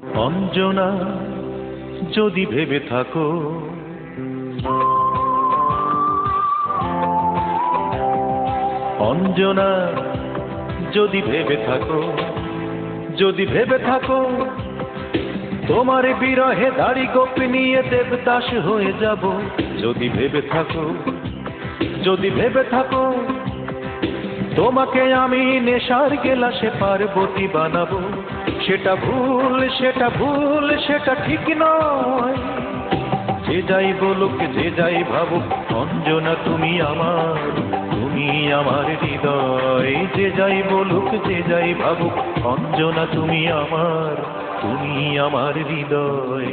অঞ্জনা যদি ভেবে থাকো, অঞ্জনা যদি ভেবে থাকো, যদি ভেবে থাকো তোমার বিরহে দাড়ি গোপ নিয়ে দেবদাস হয়ে যাব, যদি ভেবে থাকো, যদি ভেবে থাকো তোমাকে আমি নেশার গেলাসে পার্বতী বানাবো, সেটা ভুল, সেটা ভুল, সেটা ঠিক নয়। যে যাই বলুক, যে যাই ভাবুক, অঞ্জনা তুমি আমার, তুমি আমার হৃদয়। যে যাই বলুক, যে যাই ভাবুক, অঞ্জনা তুমি আমার, তুমি আমার হৃদয়।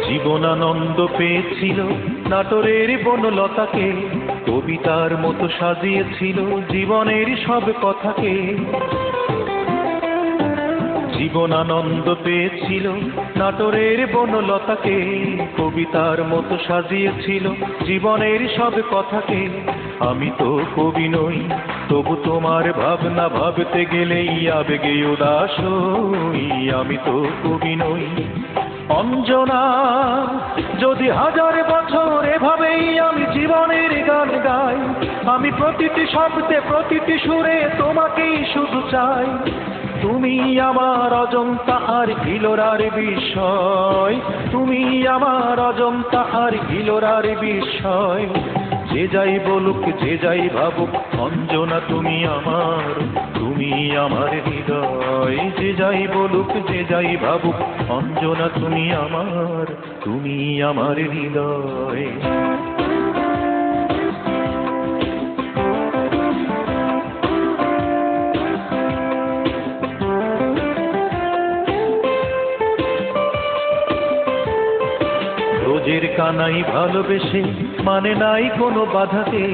জীবনানন্দ পেয়েছিল নাটোরের বনলতাকে, কবিতার মতো সাজিয়েছিল জীবনের সব কথাকে। জীবনানন্দ পেয়েছিল নাটোরের বনলতাকে, কবিতার মতো সাজিয়েছিল জীবনের সব কথাকে। আমি তো কবি নই, তবু তোমার ভাবনা ভাবতে গেলেই আবেগে উদাস হই। আমি তো কবি নই অঞ্জনা, যদি হাজার বছর এভাবেই আমি জীবনের গান গাই, আমি প্রতিটি শব্দে প্রতিটি সুরে তোমাকেই শুধু চাই। তুমি আমার অজন্তা আর হিলোরার বিষয়, তুমি আমার অজন্তা আর হিলোরার বিষয়। যে যাই বলুক, যে যাই ভাবুক, অঞ্জনা তুমি আমার, তুমি আমার হৃদয়। যে যাই বলুক, যে যাই ভাবুক, অঞ্জনা তুমি আমার, তুমি আমার হৃদয়। রোজের কানাই ভালোবেসে মানে নাই কোনো বাধাকে,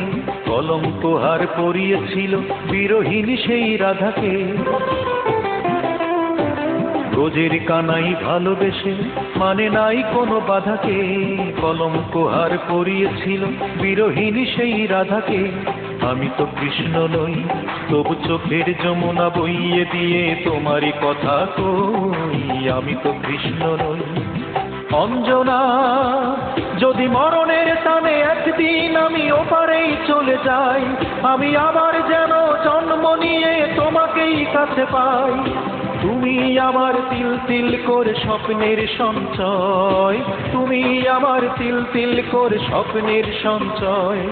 কলঙ্ক হার পরিয়েছিল বিরোহিনী সেই রাধাকে। রোজের কানাই ভালোবেসে মানে নাই কোনো বাধাকে, কলঙ্ক হার পরিয়েছিল বিরোহিনী সেই রাধাকে। আমি তো কৃষ্ণ নই, তবু চোখের যমুনা বইয়ে দিয়ে তোমারই কথা কই। আমি তো কৃষ্ণ নই অঞ্জনা, যদি মরণের টানে একদিন আমি ওপারেই চলে যাই, আমি আবার যেন জন্ম নিয়ে তোমাকেই কাছে পাই। তুমি আমার তিল তিল করে স্বপ্নের সঞ্চয়, তুমি আমার তিল তিল করে স্বপ্নের সঞ্চয়।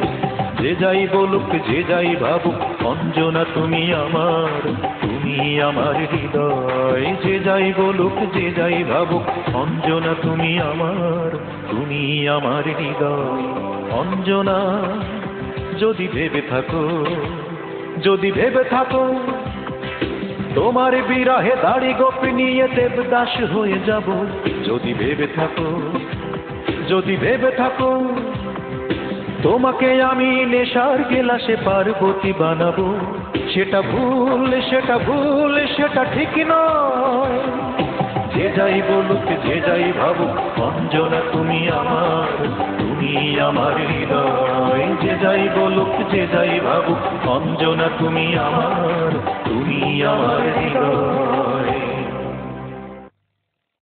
যে যাই বলুক, যে যাই ভাবুক, অঞ্জনা তুমি আমার, তুমি আমার হৃদয়। যে যাই বলুক, যে যাই ভাবুক, অঞ্জনা তুমি আমার, তুমি আমার হৃদয়। অঞ্জনা যদি ভেবে থাকো, যদি ভেবে থাকো তোমার বিরহে দাড়ি গোপ নিয়ে দেবদাস হয়ে যাব, যদি ভেবে থাকো, যদি ভেবে থাকো তোমাকে আমি নেশার গেলাসে পার্বতী বানাবো, সেটা ভুল, সেটা ভুল, সেটা ঠিক নয়। যে যাই বলুক, যে যাই ভাবুক, অঞ্জনা তুমি আমার, তুমি আমার হৃদয়। যে যাই বলুক, যে যাই ভাবুক, অঞ্জনা তুমি আমার, তুমি আমার হৃদয়।